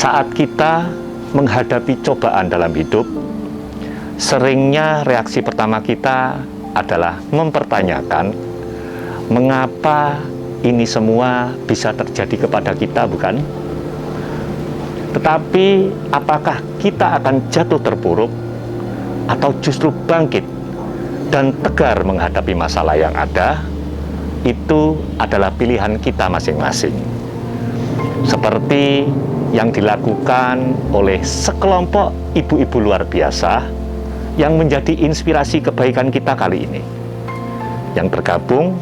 Saat kita menghadapi cobaan dalam hidup, seringnya reaksi pertama kita adalah mempertanyakan mengapa ini semua bisa terjadi kepada kita, bukan? Tetapi apakah kita akan jatuh terpuruk atau justru bangkit dan tegar menghadapi masalah yang ada? Itu adalah pilihan kita masing-masing. Seperti yang dilakukan oleh sekelompok ibu-ibu luar biasa yang menjadi inspirasi kebaikan kita kali ini, yang tergabung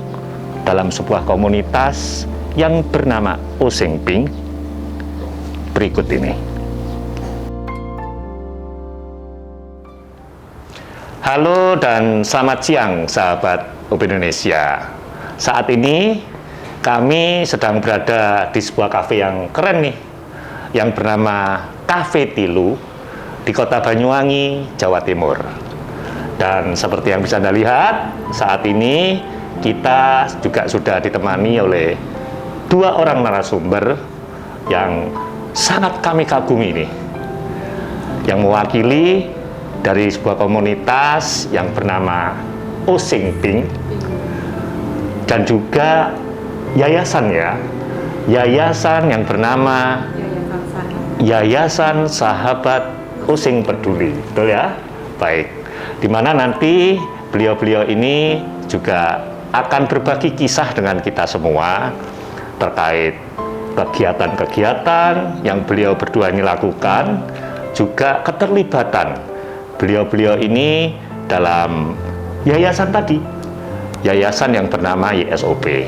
dalam sebuah komunitas yang bernama Osing Ping. Berikut ini. Halo dan selamat siang sahabat OB Indonesia. Saat ini kami sedang berada di sebuah kafe yang keren nih, yang bernama Cafe Tilu di Kota Banyuwangi, Jawa Timur. Dan seperti yang bisa Anda lihat, saat ini kita juga sudah ditemani oleh dua orang narasumber yang sangat kami kagumi nih, yang mewakili dari sebuah komunitas yang bernama Osing Ping dan juga yayasan yang bernama Yayasan Sahabat Osing Peduli, betul ya? Baik, dimana nanti beliau-beliau ini juga akan berbagi kisah dengan kita semua terkait kegiatan-kegiatan yang beliau berdua ini lakukan, juga keterlibatan beliau-beliau ini dalam yayasan tadi, yayasan yang bernama YSOP.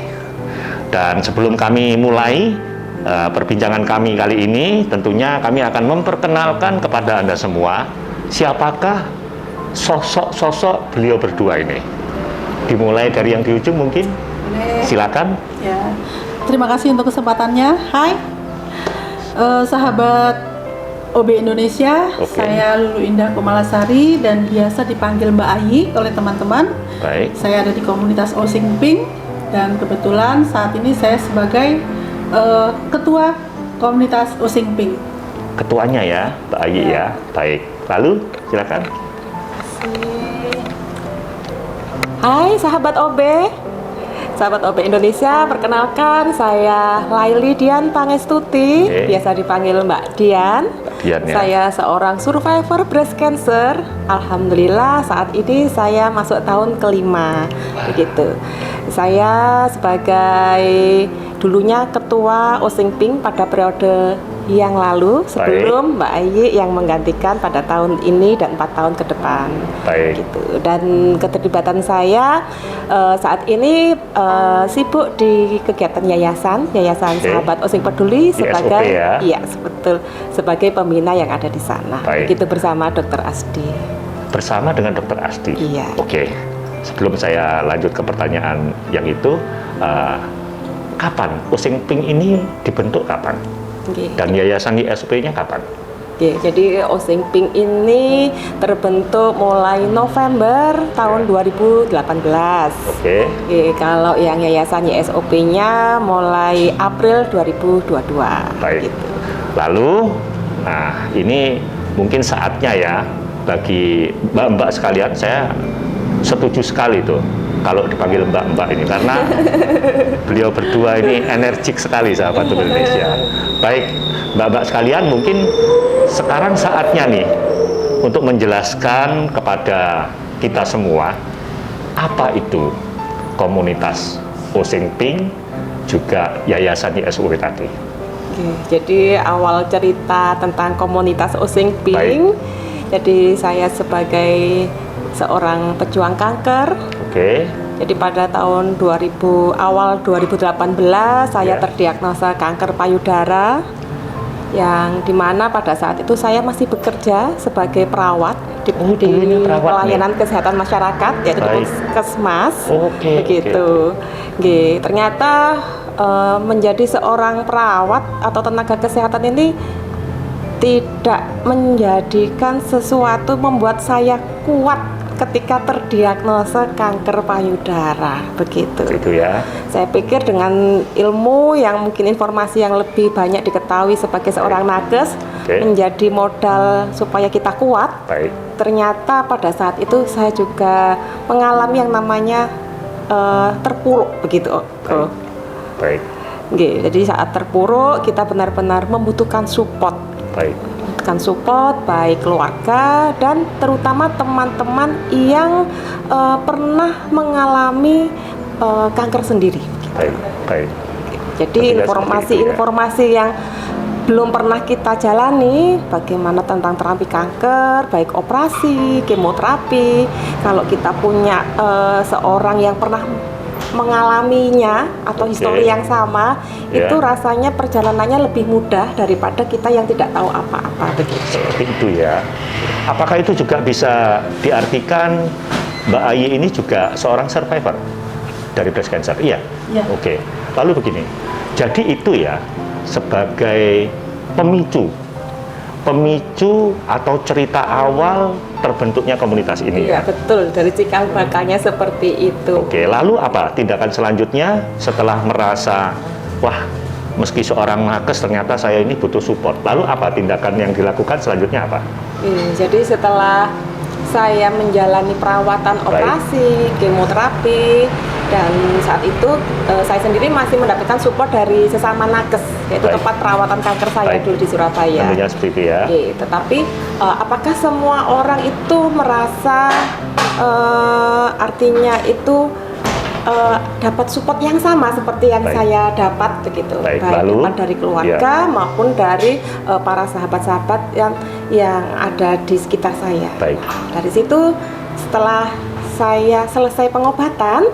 Dan sebelum kami mulai perbincangan kami kali ini, tentunya kami akan memperkenalkan kepada Anda semua siapakah sosok-sosok beliau berdua ini. Dimulai dari yang di ujung mungkin. Silakan. Ya. Terima kasih untuk kesempatannya. Hai, sahabat OB Indonesia. Saya Lulu Indah Komalasari dan biasa dipanggil Mbak Ayi oleh teman-teman. Baik. Saya ada di komunitas Osing Ping dan kebetulan saat ini saya sebagai ketua komunitas Osing Ping. Ketuanya ya, Mbak Ayi ya. Baik. Lalu silakan. Hai sahabat OB Indonesia, perkenalkan saya Laili Dian Pangestuti, biasa dipanggil Mbak Dian. Ya. Saya seorang survivor breast cancer. Alhamdulillah saat ini saya masuk tahun kelima. Begitu. Saya sebagai dulunya ketua Osing Ping pada periode yang lalu sebelum Mbak Ayi yang menggantikan pada tahun ini dan 4 tahun ke depan. Baik. Gitu. Dan keterlibatan saya saat ini sibuk di kegiatan yayasan Sahabat Osing Peduli sebagai betul, sebagai pembina yang ada di sana. Begitu bersama Dr. Asdi. Bersama dengan Dr. Asdi. Iya. Oke. Sebelum saya lanjut ke pertanyaan yang itu, kapan Osing Ping ini dibentuk kapan? Dan yayasan YSOP-nya kapan? Jadi Osing Ping ini terbentuk mulai November tahun 2018. Kalau yang yayasan YSOP-nya mulai April 2022. Baik. Gitu. Lalu, nah ini mungkin saatnya ya bagi mbak-mbak sekalian, saya setuju sekali tuh kalau dipanggil mbak-mbak ini, karena beliau berdua ini energik sekali sahabat Indonesia. Baik, mbak-mbak sekalian, mungkin sekarang saatnya nih untuk menjelaskan kepada kita semua apa itu komunitas Osing Ping juga yayasan YSOP tadi. Jadi awal cerita tentang komunitas Osing Ping. Jadi saya sebagai seorang pejuang kanker. Jadi pada tahun awal 2018 saya terdiagnosa kanker payudara, yang dimana pada saat itu saya masih bekerja sebagai perawat di pelayanan kesehatan masyarakat, yaitu di Puskesmas. Begitu. Ternyata menjadi seorang perawat atau tenaga kesehatan ini tidak menjadikan sesuatu membuat saya kuat ketika terdiagnosa kanker payudara, begitu. Itu ya. Saya pikir dengan ilmu yang mungkin informasi yang lebih banyak diketahui sebagai seorang nakes menjadi modal supaya kita kuat. Baik. Ternyata pada saat itu saya juga mengalami yang namanya terpuruk, begitu. Baik. Jadi saat terpuruk kita benar-benar membutuhkan support. Baik. Membutuhkan support baik keluarga dan terutama teman-teman yang pernah mengalami kanker sendiri. Baik. Baik. Jadi informasi-informasi yang belum pernah kita jalani, bagaimana tentang terapi kanker, baik operasi, kemoterapi. Kalau kita punya seorang yang pernah mengalaminya atau histori yang sama, itu rasanya perjalanannya lebih mudah daripada kita yang tidak tahu apa-apa, begitu. Seperti itu ya. Apakah itu juga bisa diartikan Mbak Ayi ini juga seorang survivor dari breast cancer? Iya. Oke. Lalu begini. Jadi itu ya sebagai pemicu atau cerita awal terbentuknya komunitas ini. Iya, betul. Dari cikal bakalnya seperti itu. Oke, lalu apa tindakan selanjutnya setelah merasa, wah, meski seorang nakes ternyata saya ini butuh support. Lalu apa tindakan yang dilakukan selanjutnya apa? Jadi setelah saya menjalani perawatan operasi, kemoterapi, dan saat itu saya sendiri masih mendapatkan support dari sesama nakes, yaitu tempat perawatan kanker saya dulu di Surabaya. Tentunya seperti itu ya. Tetapi apakah semua orang itu merasa artinya itu dapat support yang sama seperti yang saya dapat, begitu, baik dapat dari keluarga maupun dari para sahabat-sahabat yang ada di sekitar saya. Dari situ setelah saya selesai pengobatan,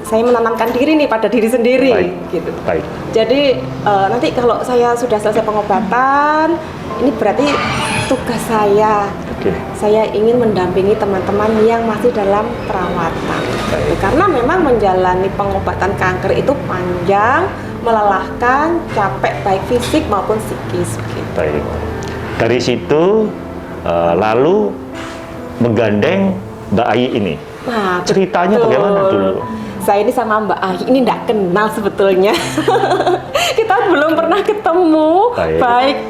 saya menanamkan diri nih pada diri sendiri, gitu. Jadi nanti kalau saya sudah selesai pengobatan, ini berarti tugas saya. Saya ingin mendampingi teman-teman yang masih dalam perawatan. Karena memang menjalani pengobatan kanker itu panjang, melelahkan, capek baik fisik maupun psikis. Baik. Dari situ lalu menggandeng Mbak Ayi ini. Nah, ceritanya bagaimana dulu? Saya ini sama Mbak Ayi ini tidak kenal sebetulnya. Kita belum pernah ketemu, baik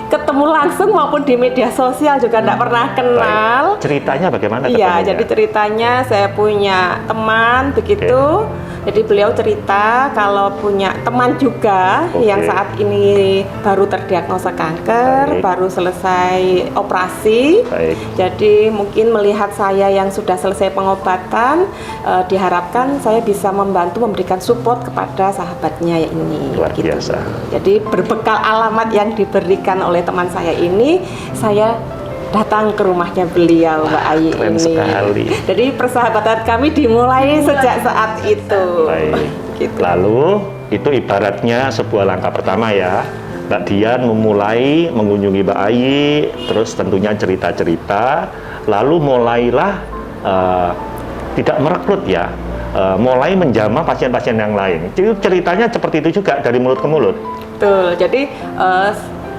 ketemu langsung maupun di media sosial juga tidak pernah kenal. Ceritanya bagaimana? Iya, jadi ceritanya saya punya teman begitu. Jadi beliau cerita kalau punya teman juga yang saat ini baru terdiagnosa kanker, baru selesai operasi. Jadi mungkin melihat saya yang sudah selesai pengobatan, diharapkan saya bisa membantu memberikan support kepada sahabatnya ini. Luar biasa. Jadi berbekal alamat yang diberikan oleh teman saya ini, saya datang ke rumahnya beliau, Mbak Ayi keren ini. Sekali. Jadi persahabatan kami dimulai sejak saat itu. Gitu. Lalu itu ibaratnya sebuah langkah pertama ya. Mbak Dian memulai mengunjungi Mbak Ayi, terus tentunya cerita-cerita, lalu mulailah tidak merekrut ya, mulai menjamah pasien-pasien yang lain. Jadi ceritanya seperti itu juga dari mulut ke mulut. Betul. Jadi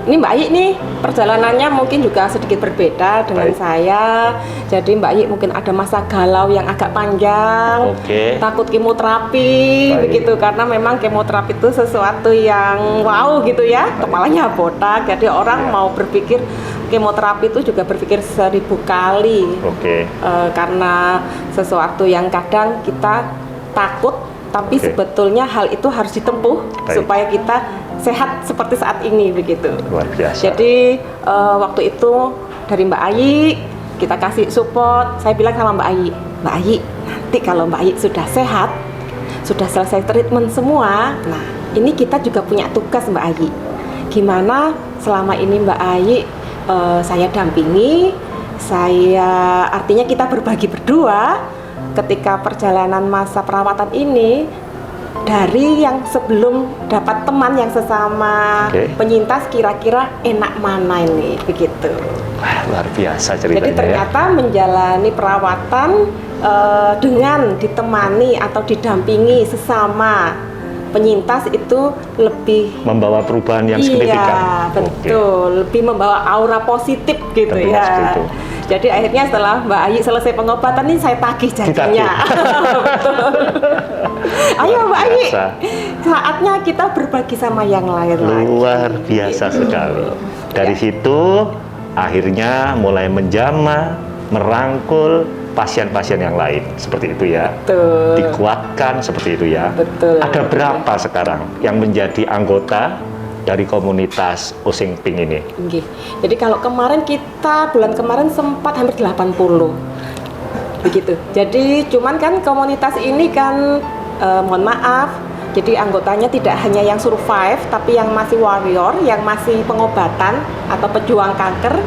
ini Mbak Ayi nih perjalanannya mungkin juga sedikit berbeda dengan saya. Jadi Mbak Ayi mungkin ada masa galau yang agak panjang, takut kemoterapi, begitu, karena memang kemoterapi itu sesuatu yang wow gitu ya, kepalanya botak. Jadi orang mau berpikir kemoterapi itu juga berpikir 1000 kali, karena sesuatu yang kadang kita takut, tapi sebetulnya hal itu harus ditempuh supaya kita sehat seperti saat ini, begitu. Luar biasa. Jadi waktu itu dari Mbak Ayi kita kasih support. Saya bilang sama Mbak Ayi, nanti kalau Mbak Ayi sudah sehat, sudah selesai treatment semua, nah ini kita juga punya tugas Mbak Ayi. Gimana selama ini Mbak Ayi saya dampingi, artinya kita berbagi berdua ketika perjalanan masa perawatan ini. Dari yang sebelum dapat teman yang sesama penyintas, kira-kira enak mana ini, begitu. Wah, luar biasa ceritanya. Jadi ternyata menjalani perawatan dengan ditemani atau didampingi sesama penyintas itu lebih membawa perubahan yang signifikan. Iya, betul. Lebih membawa aura positif gitu. Tentunya ya. Jadi akhirnya setelah Mbak Ayi selesai pengobatan ini saya tagih janjinya. Betul. Ayo Mbak Ayi, saatnya kita berbagi sama yang lain lagi. Luar biasa sekali. Dari situ akhirnya mulai menjamah, merangkul pasien-pasien yang lain, seperti itu ya. Betul. Dikuatkan seperti itu ya. Betul. Ada berapa sekarang yang menjadi anggota dari komunitas Osing Pink ini? Nggih. Jadi kalau kemarin bulan kemarin sempat hampir 80. Begitu. Jadi cuman kan komunitas ini kan mohon maaf, jadi anggotanya tidak hanya yang survive tapi yang masih warrior, yang masih pengobatan atau pejuang kanker.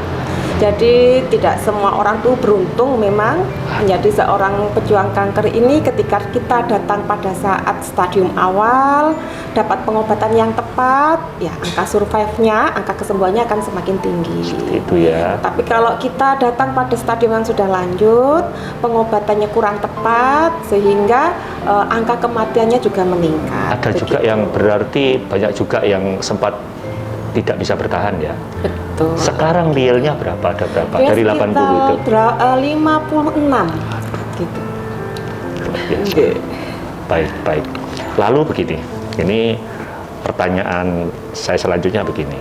Jadi tidak semua orang tuh beruntung memang menjadi seorang pejuang kanker ini ketika kita datang pada saat stadium awal, dapat pengobatan yang tepat, ya angka survive-nya, angka kesembuhannya akan semakin tinggi. Itu ya. Tapi kalau kita datang pada stadium yang sudah lanjut, pengobatannya kurang tepat sehingga angka kematiannya juga meningkat. Ada juga yang berarti banyak juga yang sempat tidak bisa bertahan ya. Betul. Sekarang realnya berapa? Ada berapa? Ya, Dari 80 itu? 56 gitu. Okay. Baik. Lalu begini, ini pertanyaan saya selanjutnya begini.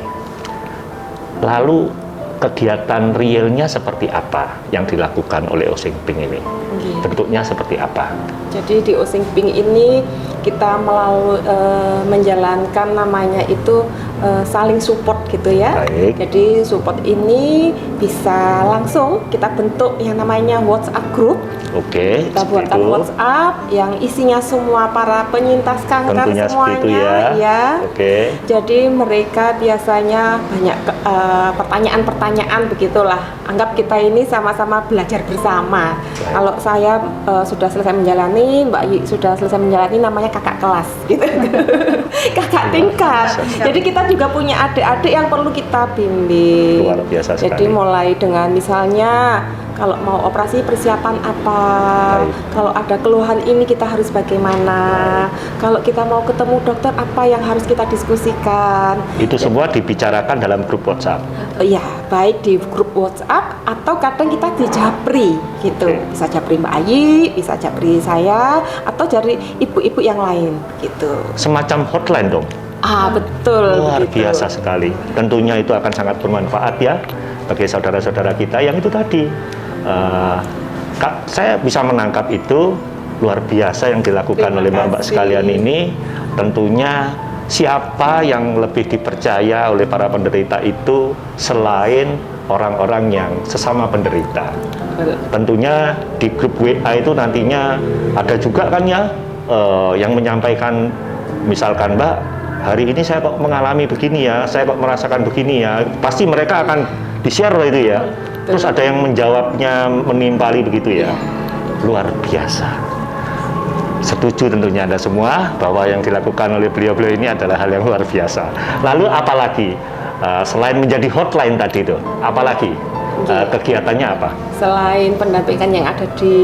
Lalu kegiatan realnya seperti apa yang dilakukan oleh Osing Pink ini? Bentuknya seperti apa? Jadi di Osing Pink ini kita menjalankan namanya itu saling support gitu ya. Baik. Jadi support ini bisa langsung kita bentuk yang namanya WhatsApp group. Oke. Kita buatkan WhatsApp yang isinya semua para penyintas kanker tentunya semuanya ya. Oke. Jadi mereka biasanya banyak pertanyaan-pertanyaan begitulah. Anggap kita ini sama-sama belajar bersama. Baik. Kalau saya sudah selesai menjalani, Mbak Yi sudah selesai menjalani, namanya kakak kelas gitu. Kakak tingkat. Jadi kita juga punya adik-adik yang perlu kita bimbing. Luar biasa sekali. Jadi mulai dengan misalnya kalau mau operasi persiapan apa, kalau ada keluhan ini kita harus bagaimana, kalau kita mau ketemu dokter apa yang harus kita diskusikan. Itu semua dibicarakan dalam grup WhatsApp? Iya, baik di grup WhatsApp atau kadang kita di Japri gitu. Bisa Japri Mbak Ayi, bisa Japri saya, atau dari ibu-ibu yang lain gitu. Semacam hotline dong? Betul. Luar begitu. biasa sekali. Tentunya itu akan sangat bermanfaat ya bagi saudara-saudara kita yang itu tadi. Saya bisa menangkap itu luar biasa yang dilakukan oleh mbak-mbak sekalian ini. Tentunya siapa yang lebih dipercaya oleh para penderita itu selain orang-orang yang sesama penderita. Tentunya di grup WA itu nantinya ada juga kan ya yang menyampaikan, misalkan Mbak, hari ini saya kok mengalami begini ya, saya kok merasakan begini ya, pasti mereka akan di-share itu ya. Terus ada yang menjawabnya menimpali begitu ya. Luar biasa. Setuju tentunya Anda semua bahwa yang dilakukan oleh beliau-beliau ini adalah hal yang luar biasa. Lalu apalagi selain menjadi hotline tadi itu, apalagi kegiatannya apa? Selain pendampingan yang ada di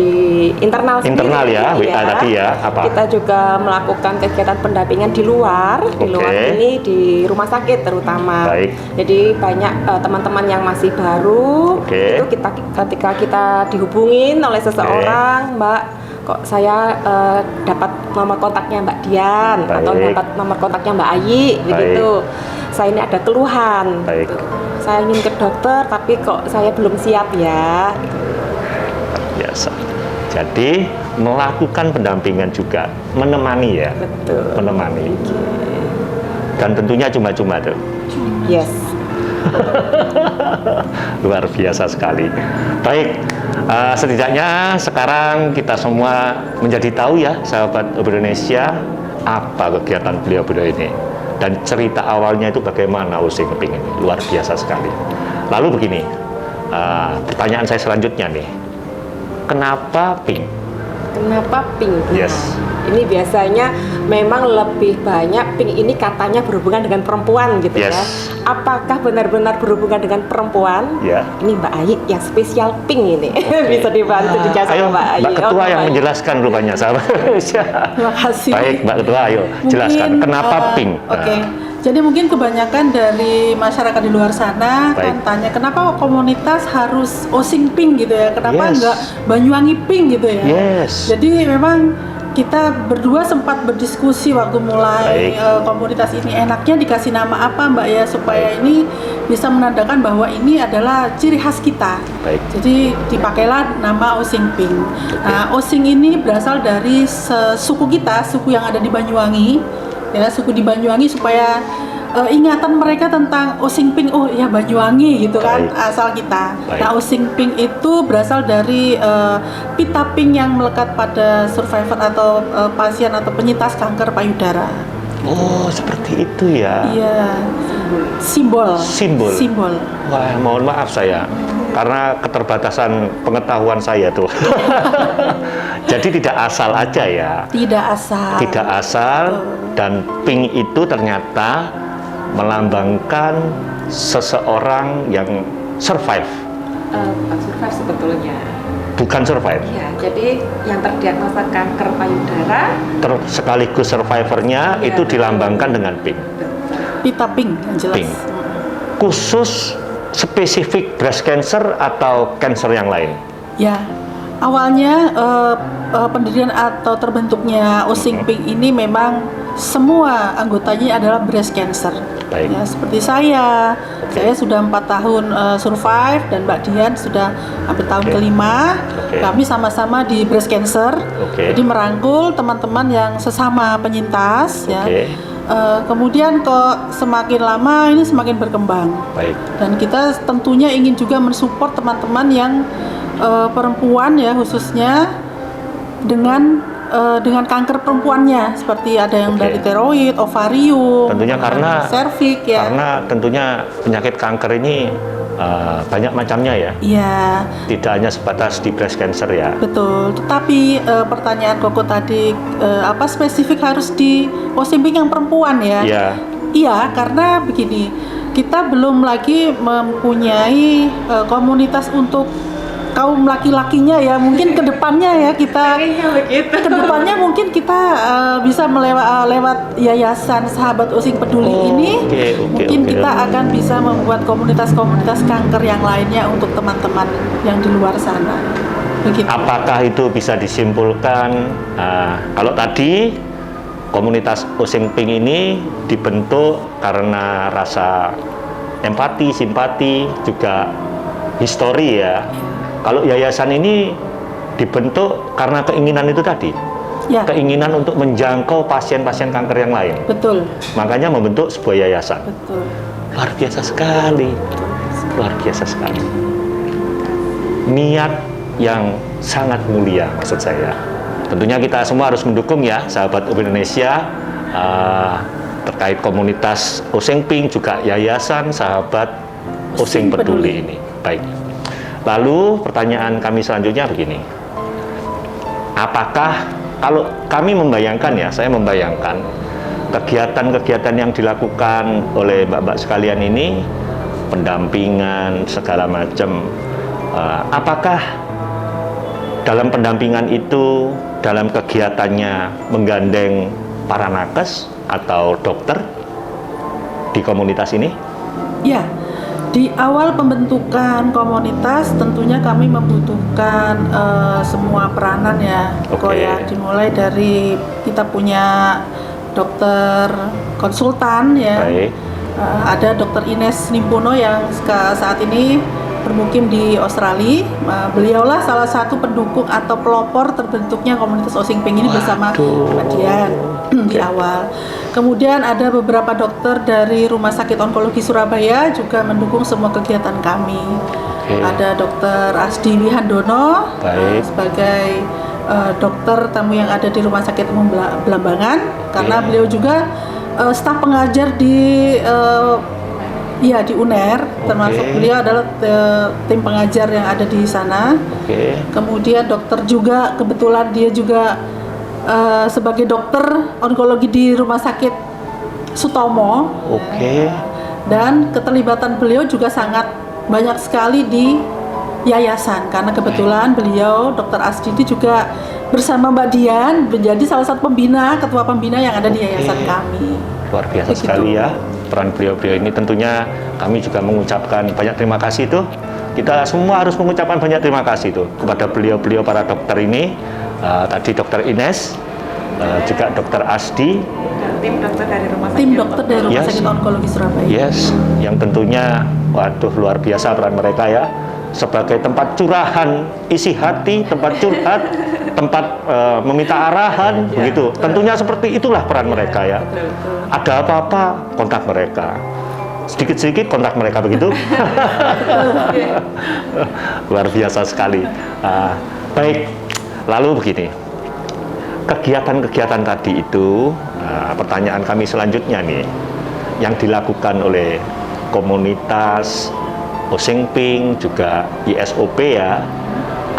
internal ya, WA tadi ya, apa? Kita juga melakukan kegiatan pendampingan di luar, di luar ini di rumah sakit terutama. Baik. Jadi banyak teman-teman yang masih baru, itu ketika kita dihubungin oleh seseorang, Mbak, kok saya dapat nomor kontaknya Mbak Dian atau dapat nomor kontaknya Mbak Ayi, begitu. Saya ini ada keluhan. Saya ingin ke dokter, tapi kok saya belum siap ya. Biasa. Jadi melakukan pendampingan juga, menemani ya. Betul. Menemani. Dan tentunya cuma-cuma tuh. Yes. Luar biasa sekali. Baik, setidaknya sekarang kita semua menjadi tahu ya, sahabat Indonesia, apa kegiatan beliau-beliau ini. Dan cerita awalnya itu bagaimana Osing Pink ini, luar biasa sekali. Lalu begini, pertanyaan saya selanjutnya nih, kenapa Pink? Kenapa Pink? Yes. Ini biasanya memang lebih banyak Pink ini katanya berhubungan dengan perempuan gitu ya. Apakah benar-benar berhubungan dengan perempuan? Ini Mbak Ayi yang spesial Pink ini. Bisa dibantu dijelasin Mbak Ayi. Mbak Ketua yang menjelaskan rupanya, sahabat. Terima kasih. Baik Mbak Ketua, ayo jelaskan kenapa Pink. Jadi mungkin kebanyakan dari masyarakat di luar sana kan tanya kenapa komunitas harus Osing Pink gitu ya, kenapa nggak Banyuwangi Pink gitu ya. Jadi memang kita berdua sempat berdiskusi waktu mulai komunitas ini, enaknya dikasih nama apa Mbak ya, supaya ini bisa menandakan bahwa ini adalah ciri khas kita. Jadi dipakailah nama Osing Pink. Nah, Osing ini berasal dari suku kita, suku yang ada di Banyuwangi. Ya, suku di Banyuwangi supaya ingatan mereka tentang Osing Pink, oh ya Banyuwangi gitu kan, asal kita. Nah, Osing Pink itu berasal dari pita pink yang melekat pada survivor atau pasien atau penyintas kanker payudara. Oh, seperti itu ya. Iya. Simbol. Wah, mohon maaf saya, karena keterbatasan pengetahuan saya tuh. Jadi tidak asal aja ya. Tidak asal. Dan pink itu ternyata melambangkan seseorang yang survive. Bukan survive sebetulnya. Bukan survive. Iya, jadi yang terdiagnosa kanker payudara. Sekaligus survivornya itu dilambangkan dengan pink. Pita pink yang jelas. Pink. Khusus spesifik breast cancer atau cancer yang lain? Ya, awalnya pendirian atau terbentuknya Osing Pink ini memang semua anggotanya adalah breast cancer. Ya, seperti saya sudah 4 tahun survive dan Mbak Dian sudah hampir tahun kelima. Kami sama-sama di breast cancer. Jadi merangkul teman-teman yang sesama penyintas. Ya. Kemudian kok semakin lama ini semakin berkembang. Dan kita tentunya ingin juga mensupport teman-teman yang perempuan ya, khususnya dengan kanker perempuannya, seperti ada yang dari tiroid, ovarium, tentunya karena serviks ya. Karena tentunya penyakit kanker ini banyak macamnya ya. Iya. Tidak hanya sebatas di breast cancer ya. Betul. Tetapi pertanyaan Koko tadi apa spesifik harus di Osing Pink yang perempuan ya? Iya. Iya, karena begini, kita belum lagi mempunyai komunitas untuk kaum laki-lakinya ya, mungkin kedepannya ya kita kedepannya mungkin kita bisa lewat yayasan Sahabat Osing Peduli ini mungkin kita akan bisa membuat komunitas-komunitas kanker yang lainnya untuk teman-teman yang di luar sana. Begitu. Apakah itu bisa disimpulkan kalau tadi komunitas Osing Pink ini dibentuk karena rasa empati, simpati, juga histori ya. Kalau yayasan ini dibentuk karena keinginan itu tadi, keinginan untuk menjangkau pasien-pasien kanker yang lain. Betul. Makanya membentuk sebuah yayasan. Betul. Luar biasa sekali, luar biasa sekali. Niat yang sangat mulia maksud saya. Tentunya kita semua harus mendukung ya, sahabat UB Indonesia, terkait komunitas Osing Pink, juga yayasan Sahabat Osing Peduli ini. Baik. Lalu pertanyaan kami selanjutnya begini, apakah kalau kami membayangkan ya, saya membayangkan kegiatan-kegiatan yang dilakukan oleh mbak-mbak sekalian ini, pendampingan segala macam, apakah dalam pendampingan itu, dalam kegiatannya menggandeng para nakes atau dokter di komunitas ini? Ya. Di awal pembentukan komunitas tentunya kami membutuhkan semua peranan ya. Ya, dimulai dari kita punya dokter konsultan ya. Ada Dokter Ines Nimpuno yang saat ini bermukim di Australia. Beliaulah salah satu pendukung atau pelopor terbentuknya komunitas Osing Pink ini bersama Mbak Dian di awal. Kemudian ada beberapa dokter dari Rumah Sakit Onkologi Surabaya juga mendukung semua kegiatan kami. Ada Dokter Asdi Wihandono sebagai dokter tamu yang ada di Rumah Sakit Umum Belambangan, karena beliau juga staf pengajar di UNER, termasuk beliau adalah tim pengajar yang ada di sana. Kemudian dokter juga kebetulan dia juga sebagai dokter onkologi di Rumah Sakit Sutomo. Dan keterlibatan beliau juga sangat banyak sekali di yayasan, karena kebetulan beliau Dokter Asdidi juga bersama Mbak Dian menjadi salah satu ketua pembina yang ada di yayasan kami. Luar biasa sekali ya. peran beliau-beliau ini. Tentunya kami juga mengucapkan banyak terima kasih itu. Kita semua harus mengucapkan banyak terima kasih itu kepada beliau-beliau para dokter ini. Tadi Dokter Ines, juga Dokter Asdi, tim dokter dari rumah sakit onkologi Surabaya. Yes, yang tentunya waduh luar biasa peran mereka ya, sebagai tempat curahan isi hati, tempat curhat, tempat meminta arahan, begitu. Tentunya seperti itulah peran mereka ya. Ada apa-apa kontak mereka, sedikit-sedikit kontak mereka, begitu. Luar biasa sekali. Baik, lalu begini, kegiatan-kegiatan tadi itu, pertanyaan kami selanjutnya nih, yang dilakukan oleh komunitas Osing Pink juga ISOP ya,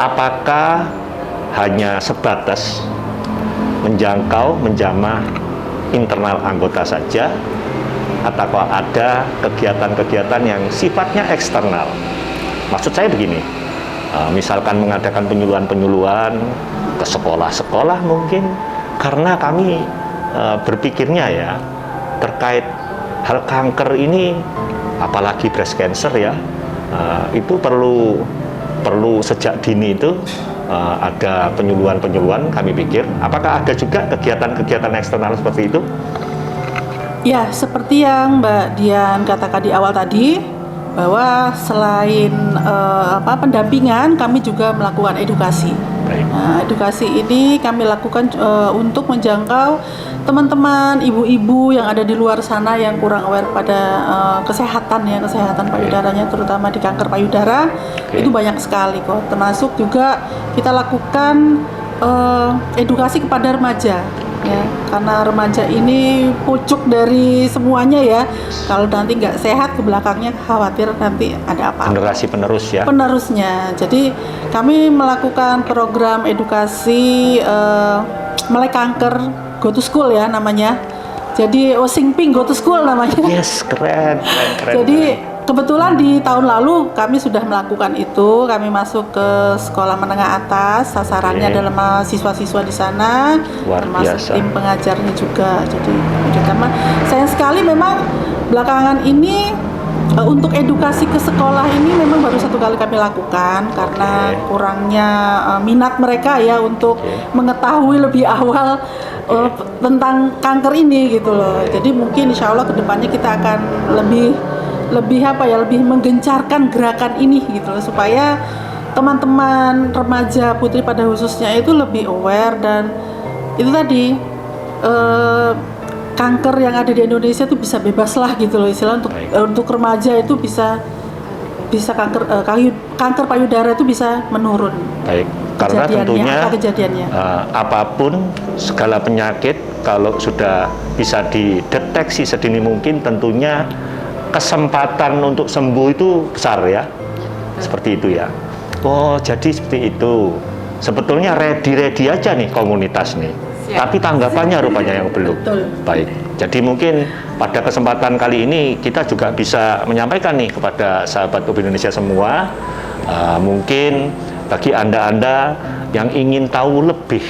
apakah hanya sebatas menjangkau, menjamah internal anggota saja, atau ada kegiatan-kegiatan yang sifatnya eksternal? Maksud saya begini, misalkan mengadakan penyuluhan-penyuluhan ke sekolah-sekolah mungkin, karena kami berpikirnya ya, terkait hal kanker ini, apalagi breast cancer ya, itu perlu sejak dini itu ada penyuluhan-penyuluhan. Kami pikir, apakah ada juga kegiatan-kegiatan eksternal seperti itu? Ya, seperti yang Mbak Dian katakan di awal tadi, bahwa selain pendampingan, kami juga melakukan edukasi. Nah, edukasi ini kami lakukan untuk menjangkau teman-teman ibu-ibu yang ada di luar sana yang kurang aware pada kesehatan payudaranya, terutama di kanker payudara. Itu banyak sekali kok. Termasuk juga kita lakukan edukasi kepada remaja. Ya, karena remaja ini pucuk dari semuanya ya. Kalau nanti nggak sehat, ke belakangnya khawatir nanti ada apa. Generasi penerus ya. Penerusnya. Jadi kami melakukan program edukasi Melek Kanker Go to School ya namanya. Jadi Osing Pink Go to School namanya. Yes, keren. Jadi kebetulan di tahun lalu kami sudah melakukan itu. Kami masuk ke sekolah menengah atas, sasarannya adalah siswa-siswa di sana, termasuk tim pengajarnya juga. Jadi karena sayang sekali memang belakangan ini untuk edukasi ke sekolah ini memang baru 1 kali kami lakukan karena kurangnya minat mereka ya untuk mengetahui lebih awal tentang kanker ini gitu loh. Jadi mungkin insya Allah kedepannya kita akan lebih menggencarkan gerakan ini gitu loh, supaya teman-teman remaja putri pada khususnya itu lebih aware. Dan itu tadi kanker yang ada di Indonesia itu bisa bebas lah gitu loh, istilah untuk remaja itu bisa kanker payudara itu bisa menurun. Baik, karena tentunya kejadiannya apapun segala penyakit kalau sudah bisa dideteksi sedini mungkin, tentunya kesempatan untuk sembuh itu besar ya. Seperti itu ya. Oh, jadi seperti itu. Sebetulnya ready aja nih komunitas nih. Tapi tanggapannya rupanya yang belum. Baik. Jadi mungkin pada kesempatan kali ini kita juga bisa menyampaikan nih kepada sahabat UB Indonesia semua, mungkin bagi Anda yang ingin tahu lebih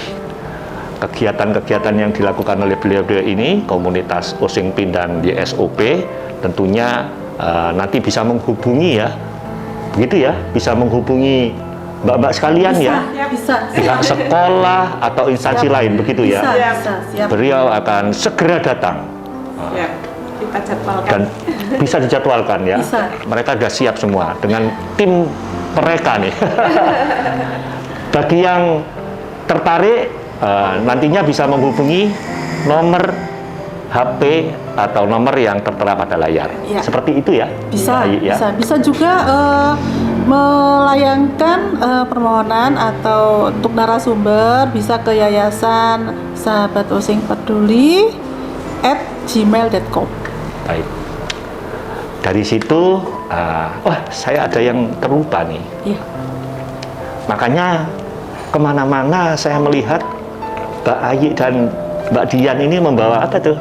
kegiatan-kegiatan yang dilakukan oleh beliau-beliau ini, komunitas Osing Pink dan YSOP, tentunya nanti bisa menghubungi ya, begitu ya, bisa menghubungi mbak-mbak sekalian bisa. Pihak sekolah atau instansi lain, begitu ya. Siap. Beliau akan segera datang. Kita jadwalkan. Dan bisa dijadwalkan ya. Bisa. Mereka sudah siap semua dengan tim mereka nih. Bagi yang tertarik, nantinya bisa menghubungi nomor HP atau nomor yang tertera pada layar. Ya. Seperti itu ya. Bisa juga melayangkan permohonan atau untuk narasumber bisa ke Yayasan Sahabat Osing Peduli @gmail.com. Baik. Dari situ, saya ada yang terlupa nih. Iya. Makanya kemana-mana saya melihat Mbak Ayi dan Mbak Dian ini membawa apa tuh?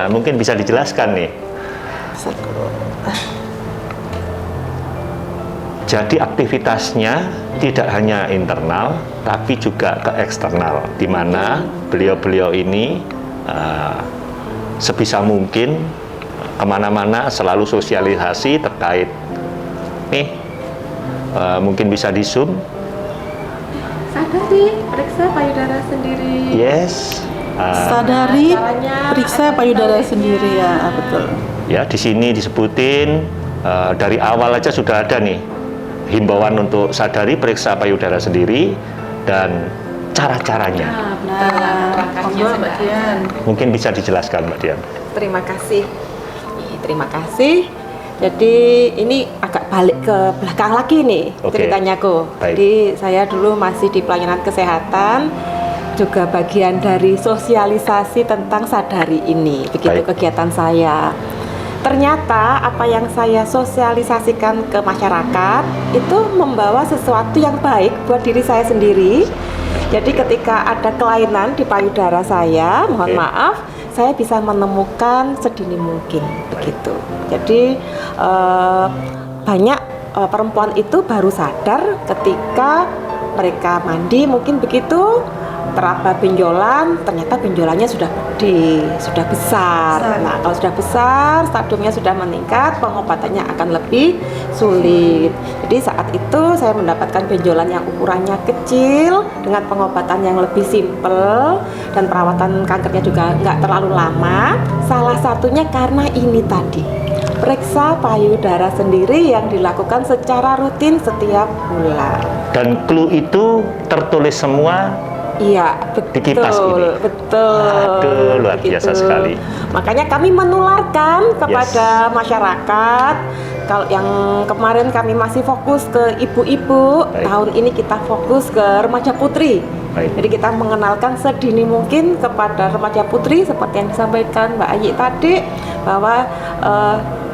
Mungkin bisa dijelaskan nih. Jadi aktivitasnya tidak hanya internal, tapi juga ke eksternal, di mana beliau-beliau ini sebisa mungkin kemana-mana selalu sosialisasi terkait nih, mungkin bisa di zoom. Sadari, periksa payudara sendiri. Yes. Sadari, periksa payudara sendiri ya, betul. Ya, di sini disebutin dari awal aja sudah ada nih himbauan untuk sadari, periksa payudara sendiri dan cara-caranya. Monggo Mbak Dian. Mungkin bisa dijelaskan Mbak Dian. Terima kasih. Terima kasih. Jadi ini agak balik ke belakang lagi nih ceritanya kok. Jadi saya dulu masih di pelayanan kesehatan, juga bagian dari sosialisasi tentang sadari ini. Begitu kegiatan saya. Ternyata apa yang saya sosialisasikan ke masyarakat itu membawa sesuatu yang baik buat diri saya sendiri. Jadi ketika ada kelainan di payudara saya, mohon maaf, saya bisa menemukan sedini mungkin begitu. Jadi banyak perempuan itu baru sadar ketika mereka mandi mungkin begitu, teraba benjolan, ternyata benjolannya sudah gede, sudah besar. Nah, kalau sudah besar, stadiumnya sudah meningkat, pengobatannya akan lebih sulit. Jadi saat itu saya mendapatkan benjolan yang ukurannya kecil dengan pengobatan yang lebih simpel dan perawatan kankernya juga nggak terlalu lama. Salah satunya karena ini tadi, periksa payudara sendiri yang dilakukan secara rutin setiap bulan. Dan clue itu tertulis semua. Iya, betul. Di kipas ini. Betul. Aduh, luar biasa sekali. Makanya kami menularkan kepada masyarakat. Kalau yang kemarin kami masih fokus ke ibu-ibu, tahun ini kita fokus ke remaja putri. Jadi kita mengenalkan sedini mungkin kepada remaja putri seperti yang disampaikan Mbak Ayi tadi, bahwa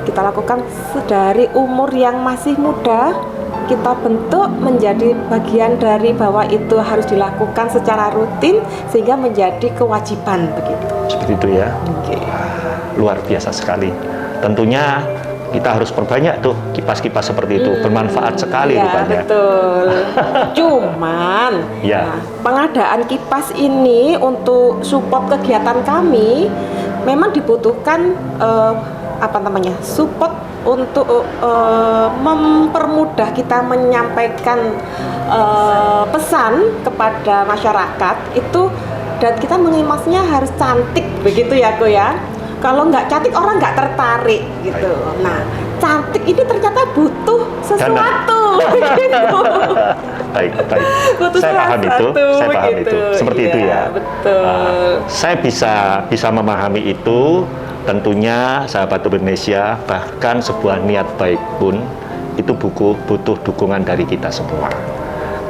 kita lakukan dari umur yang masih muda, kita bentuk menjadi bagian dari bahwa itu harus dilakukan secara rutin sehingga menjadi kewajiban begitu. Seperti itu ya. Luar biasa sekali. Tentunya kita harus perbanyak tuh kipas-kipas seperti itu, bermanfaat sekali rupanya. Betul. Cuman pengadaan kipas ini untuk support kegiatan kami memang dibutuhkan support untuk mempermudah kita menyampaikan pesan kepada masyarakat itu, dan kita mengemasnya harus cantik begitu ya Ko ya. Kalau nggak cantik orang nggak tertarik gitu. Nah, cantik ini ternyata butuh sesuatu. Baik. Saya paham itu. Seperti itu ya. Betul. Saya bisa memahami itu. Tentunya sahabat Indonesia, bahkan sebuah niat baik pun itu butuh dukungan dari kita semua.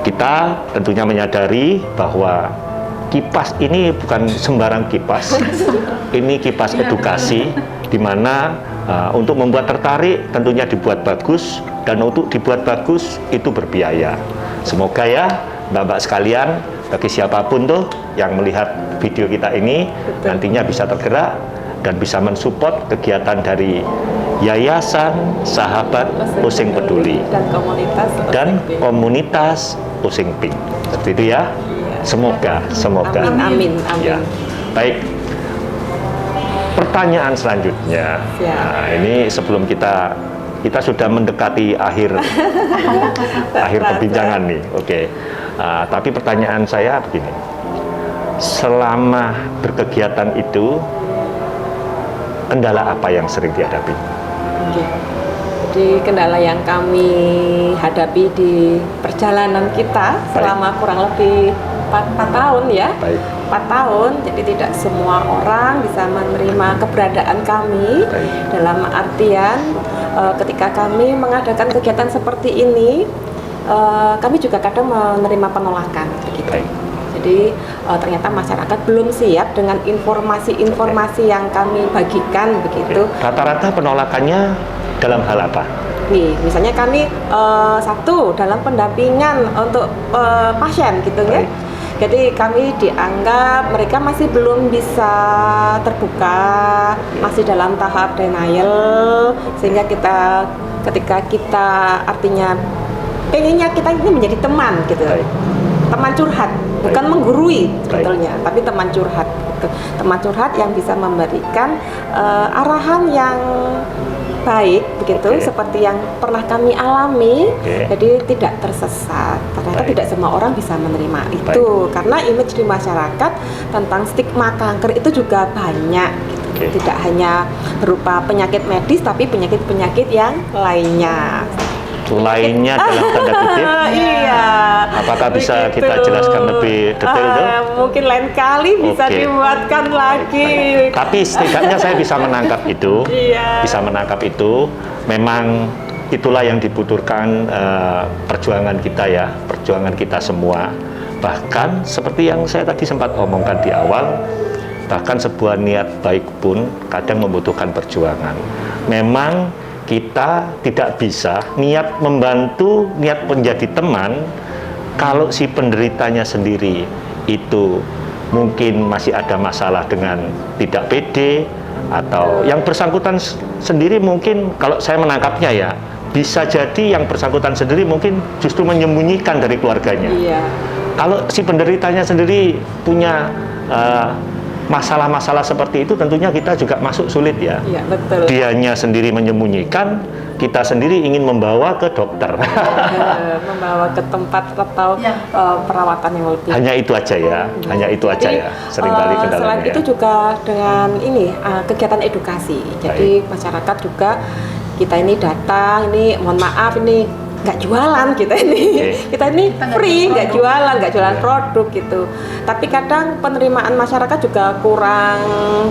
Kita tentunya menyadari bahwa kipas ini bukan sembarang kipas. Ini kipas edukasi, di mana untuk membuat tertarik tentunya dibuat bagus, dan untuk dibuat bagus itu berbiaya. Semoga ya Mbak-mbak sekalian, bagi siapapun tuh yang melihat video kita ini nantinya bisa tergerak dan bisa mensupport kegiatan dari Yayasan Sahabat Osing Peduli dan komunitas Osing Pink. Seperti itu ya. Semoga. Amin. Ya. Baik. Pertanyaan selanjutnya. Nah, ini sebelum kita sudah mendekati akhir perbincangan nih. Oke. Tapi pertanyaan saya begini. Selama berkegiatan itu, kendala apa yang sering dihadapi? Jadi kendala yang kami hadapi di perjalanan kita selama kurang lebih 4 tahun ya. 4 tahun, jadi tidak semua orang bisa menerima keberadaan kami. Dalam artian ketika kami mengadakan kegiatan seperti ini, kami juga kadang menerima penolakan begitu. Jadi ternyata masyarakat belum siap dengan informasi-informasi yang kami bagikan begitu. Rata-rata penolakannya dalam hal apa? Nih, misalnya kami dalam pendampingan untuk pasien gitu ya. Jadi kami dianggap mereka masih belum bisa terbuka, masih dalam tahap denial, sehingga ketika kita artinya pengennya kita ini menjadi teman gitu. teman curhat, bukan menggurui sebetulnya, tapi teman curhat gitu. Teman curhat yang bisa memberikan arahan yang baik begitu, seperti yang pernah kami alami. Jadi tidak tersesat. Ternyata tidak semua orang bisa menerima itu, karena image di masyarakat tentang stigma kanker itu juga banyak gitu. Tidak hanya berupa penyakit medis, tapi penyakit-penyakit yang lainnya. Lainnya dalam tanda kutip. Iya. Apakah bisa kita jelaskan lebih detail tuh? Mungkin lain kali bisa dibuatkan lagi. Tapi setidaknya saya bisa menangkap itu. Bisa menangkap itu. Memang itulah yang dibutuhkan perjuangan kita ya, perjuangan kita semua. Bahkan seperti yang saya tadi sempat omongkan di awal, bahkan sebuah niat baik pun kadang membutuhkan perjuangan. Memang kita tidak bisa niat membantu, niat menjadi teman, kalau si penderitanya sendiri itu mungkin masih ada masalah dengan tidak pede, atau yang bersangkutan sendiri mungkin, kalau saya menangkapnya ya, bisa jadi yang bersangkutan sendiri mungkin justru menyembunyikan dari keluarganya. Kalau si penderitanya sendiri punya masalah-masalah seperti itu, tentunya kita juga masuk sulit ya. Iya, betul. Dianya sendiri menyembunyikan, kita sendiri ingin membawa ke dokter. Membawa ke tempat atau perawatan yang lebih. Hanya itu aja ya, hanya itu aja ya. Seringkali kendalanya. Selain itu juga dengan ini kegiatan edukasi. Jadi masyarakat juga, kita ini datang, ini mohon maaf ini nggak jualan kita ini, kita ini free, nggak jualan produk gitu. Tapi kadang penerimaan masyarakat juga kurang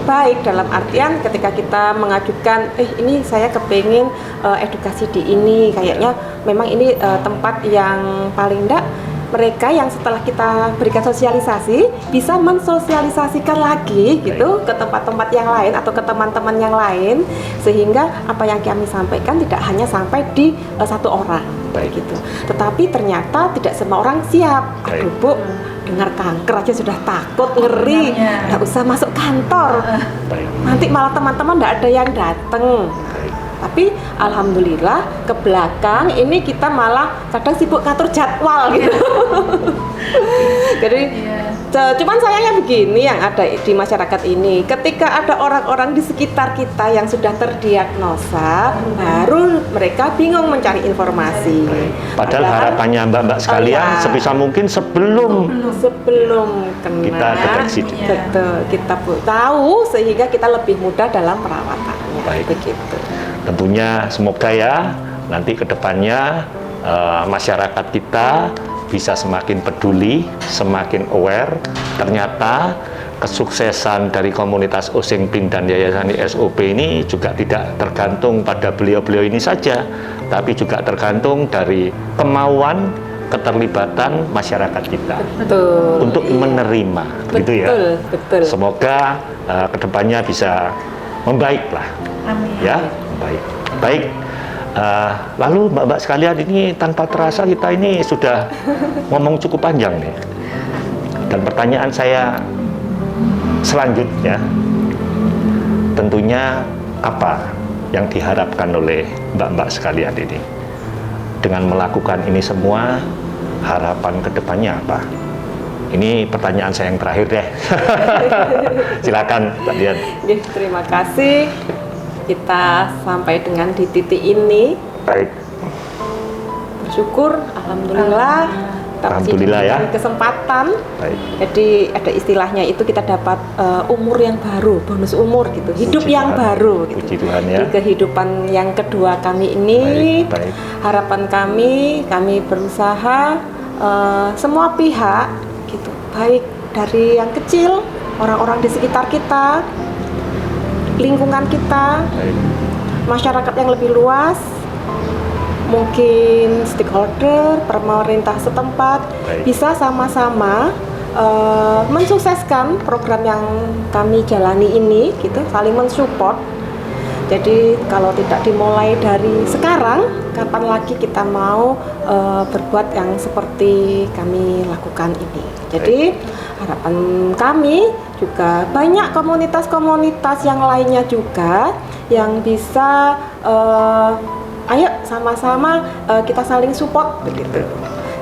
baik, dalam artian ketika kita mengajukan, ini saya kepingin edukasi di ini, kayaknya memang ini tempat yang paling enggak mereka yang setelah kita berikan sosialisasi bisa mensosialisasikan lagi gitu ke tempat-tempat yang lain atau ke teman-teman yang lain, sehingga apa yang kami sampaikan tidak hanya sampai di satu orang gitu. Tetapi ternyata tidak semua orang siap. Aduh Bu, dengar kanker aja sudah takut, ngeri, nggak usah masuk kantor, nanti malah teman-teman nggak ada yang datang. Tapi alhamdulillah ke belakang ini kita malah kadang sibuk ngatur jadwal gitu. Jadi cuman sayangnya begini yang ada di masyarakat ini, ketika ada orang-orang di sekitar kita yang sudah terdiagnosa, baru mereka bingung mencari informasi. Padahal harapannya mbak-mbak sekalian sebisa mungkin sebelum kena, kita deteksi. Betul, kita tahu sehingga kita lebih mudah dalam perawatannya. Begitu. Tentunya semoga ya nanti kedepannya masyarakat kita bisa semakin peduli, semakin aware. Ternyata kesuksesan dari komunitas Osing Pink dan Yayasan SOP ini juga tidak tergantung pada beliau-beliau ini saja, tapi juga tergantung dari kemauan, keterlibatan masyarakat kita untuk menerima, gitu ya. Betul. Semoga kedepannya bisa membaik lah. Amin. Ya, baik. Lalu mbak-mbak sekalian, ini tanpa terasa kita ini sudah ngomong cukup panjang nih. Dan pertanyaan saya selanjutnya, tentunya apa yang diharapkan oleh mbak-mbak sekalian ini? Dengan melakukan ini semua, harapan kedepannya apa? Ini pertanyaan saya yang terakhir deh. Silakan Mbak Dian. Terima kasih. Kita sampai dengan di titik ini. Baik. Bersyukur, alhamdulillah. Alhamdulillah ya. Kesempatan. Baik. Jadi ada istilahnya itu, kita dapat umur yang baru, bonus umur gitu, hidup Puji yang Tuhan. baru. Gitu. Puji Tuhan ya. Di kehidupan yang kedua kami ini, baik. Harapan kami berusaha semua pihak gitu, baik dari yang kecil, orang-orang di sekitar kita, lingkungan kita, masyarakat yang lebih luas, mungkin stakeholder, pemerintah setempat, bisa sama-sama mensukseskan program yang kami jalani ini, gitu, saling mensupport. Jadi kalau tidak dimulai dari sekarang, kapan lagi kita mau berbuat yang seperti kami lakukan ini. Jadi harapan kami juga banyak komunitas-komunitas yang lainnya juga yang bisa ayo sama-sama kita saling support begitu.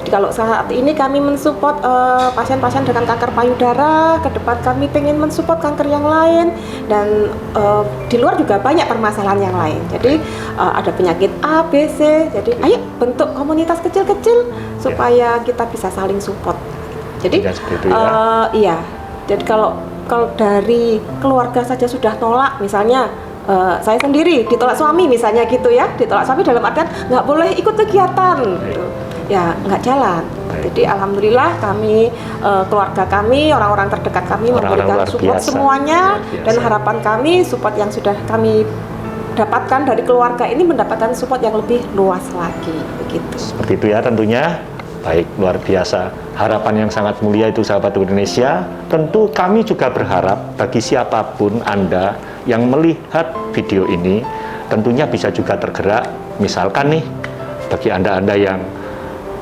Jadi kalau saat ini kami mensupport pasien-pasien dengan kanker payudara, ke depan kami pengen mensupport kanker yang lain, dan di luar juga banyak permasalahan yang lain. Jadi ada penyakit A, B, C. Jadi ayo bentuk komunitas kecil-kecil supaya kita bisa saling support. Jadi iya. Jadi kalau dari keluarga saja sudah nolak, misalnya saya sendiri ditolak suami misalnya gitu ya, ditolak suami dalam artian nggak boleh ikut kegiatan gitu. Ya nggak jalan. Jadi alhamdulillah kami, keluarga kami, orang-orang terdekat kami memberikan support semuanya, dan harapan kami support yang sudah kami dapatkan dari keluarga ini mendapatkan support yang lebih luas lagi begitu. Seperti itu ya tentunya. Baik, luar biasa. Harapan yang sangat mulia itu sahabat Indonesia. Tentu kami juga berharap bagi siapapun Anda yang melihat video ini tentunya bisa juga tergerak. Misalkan nih, bagi Anda yang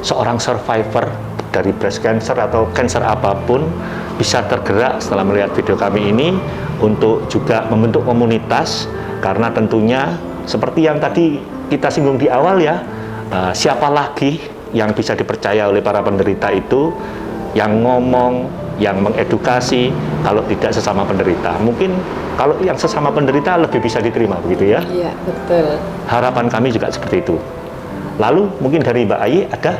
seorang survivor dari breast cancer atau cancer apapun, bisa tergerak setelah melihat video kami ini untuk juga membentuk komunitas, karena tentunya seperti yang tadi kita singgung di awal ya, siapa lagi yang bisa dipercaya oleh para penderita itu, yang ngomong, yang mengedukasi, kalau tidak sesama penderita. Mungkin kalau yang sesama penderita lebih bisa diterima, begitu ya? Iya, betul. Harapan kami juga seperti itu. Lalu mungkin dari Mbak Ayi ada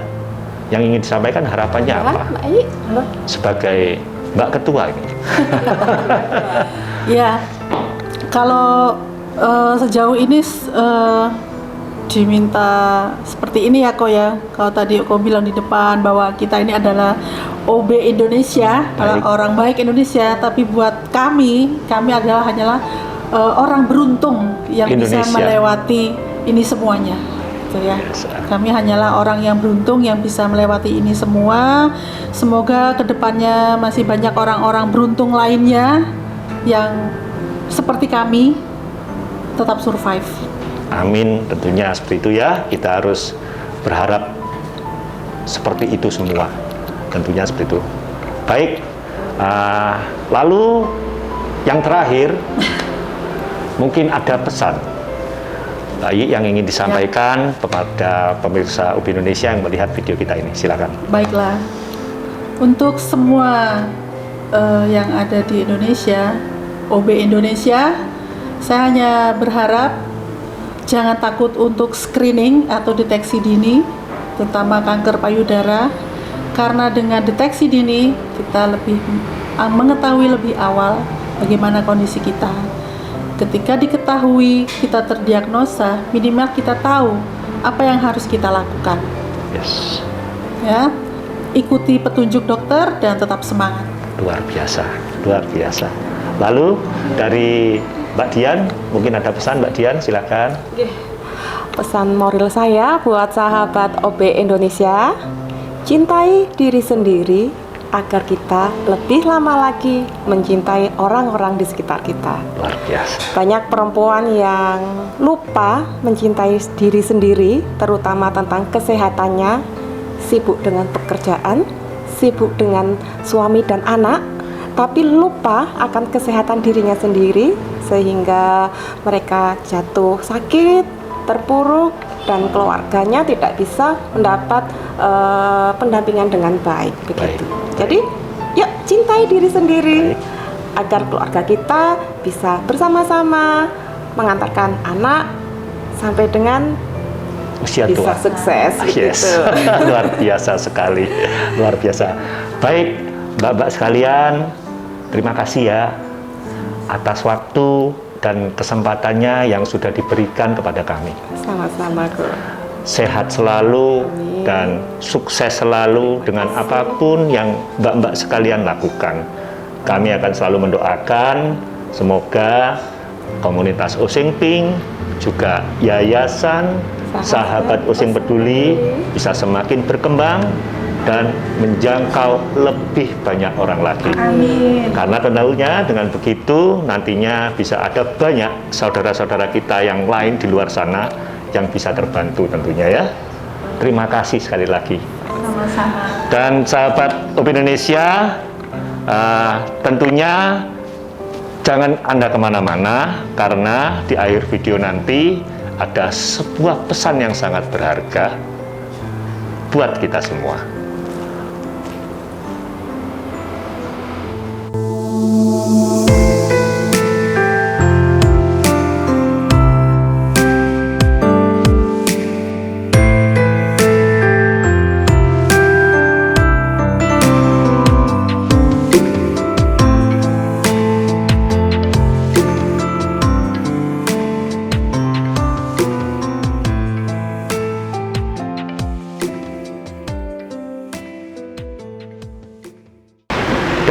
yang ingin disampaikan, harapannya apa? Mbak Ayi, sebagai Mbak Ketua ini. Ya, kalau sejauh ini diminta seperti ini ya kok ya. Kalau tadi kok bilang di depan bahwa kita ini adalah OB Indonesia, orang baik Indonesia, tapi buat kami hanyalah orang beruntung yang Indonesia bisa melewati ini semuanya. Gitu ya. Kami hanyalah orang yang beruntung yang bisa melewati ini semua. Semoga kedepannya masih banyak orang-orang beruntung lainnya yang seperti kami tetap survive. Amin, tentunya seperti itu ya. Kita harus berharap seperti itu semua. Tentunya seperti itu. Baik, lalu yang terakhir, mungkin ada pesan yang ingin disampaikan kepada pemirsa UB Indonesia yang melihat video kita ini. Silakan. Baiklah, untuk semua yang ada di Indonesia, OB Indonesia, saya hanya berharap jangan takut untuk screening atau deteksi dini, terutama kanker payudara, karena dengan deteksi dini kita lebih mengetahui lebih awal bagaimana kondisi kita. Ketika diketahui, kita terdiagnosa, minimal kita tahu apa yang harus kita lakukan. Yes. Ya, ikuti petunjuk dokter dan tetap semangat. Luar biasa, luar biasa. Lalu dari Mbak Dian, mungkin ada pesan Mbak Dian, silakan. Pesan moral saya buat sahabat OB Indonesia, cintai diri sendiri agar kita lebih lama lagi mencintai orang-orang di sekitar kita. Luar biasa. Banyak perempuan yang lupa mencintai diri sendiri, terutama tentang kesehatannya, sibuk dengan pekerjaan, sibuk dengan suami dan anak, tapi lupa akan kesehatan dirinya sendiri, sehingga mereka jatuh sakit, terpuruk, dan keluarganya tidak bisa mendapat pendampingan dengan baik. Begitu. Jadi, yuk cintai diri sendiri agar keluarga kita bisa bersama-sama mengantarkan anak sampai dengan usia bisa tua, sukses. Yes. Luar biasa sekali, luar biasa. Baik, Mbak-mbak sekalian, terima kasih ya atas waktu dan kesempatannya yang sudah diberikan kepada kami. Sama-sama, Ko. Sehat selalu. Amin. Dan sukses selalu dengan apapun yang mbak-mbak sekalian lakukan. Kami akan selalu mendoakan semoga komunitas Osing Pink, juga yayasan Sahabat Osing Peduli bisa semakin berkembang dan menjangkau lebih banyak orang lagi. Amin. Karena tentunya dengan begitu nantinya bisa ada banyak saudara-saudara kita yang lain di luar sana yang bisa terbantu tentunya ya. Terima kasih sekali lagi. Sama-sama. Dan sahabat OB Indonesia, tentunya jangan Anda kemana-mana, karena di akhir video nanti ada sebuah pesan yang sangat berharga buat kita semua.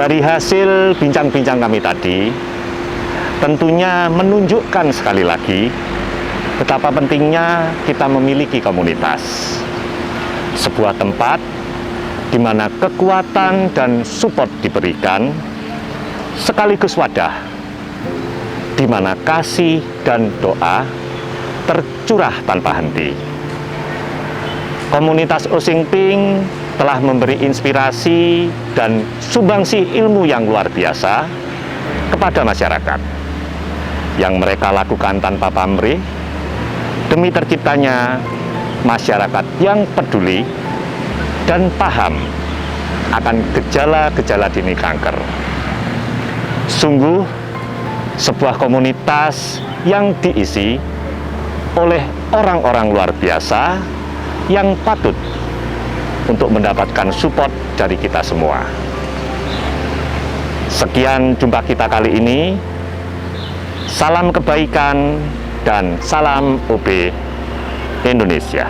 Dari hasil bincang-bincang kami tadi, tentunya menunjukkan sekali lagi betapa pentingnya kita memiliki komunitas. Sebuah tempat di mana kekuatan dan support diberikan, sekaligus wadah di mana kasih dan doa tercurah tanpa henti. Komunitas Osing Ping telah memberi inspirasi dan sumbangsi ilmu yang luar biasa kepada masyarakat, yang mereka lakukan tanpa pamrih demi terciptanya masyarakat yang peduli dan paham akan gejala-gejala dini kanker. Sungguh sebuah komunitas yang diisi oleh orang-orang luar biasa yang patut untuk mendapatkan support dari kita semua. Sekian jumpa kita kali ini. Salam kebaikan dan salam OB Indonesia.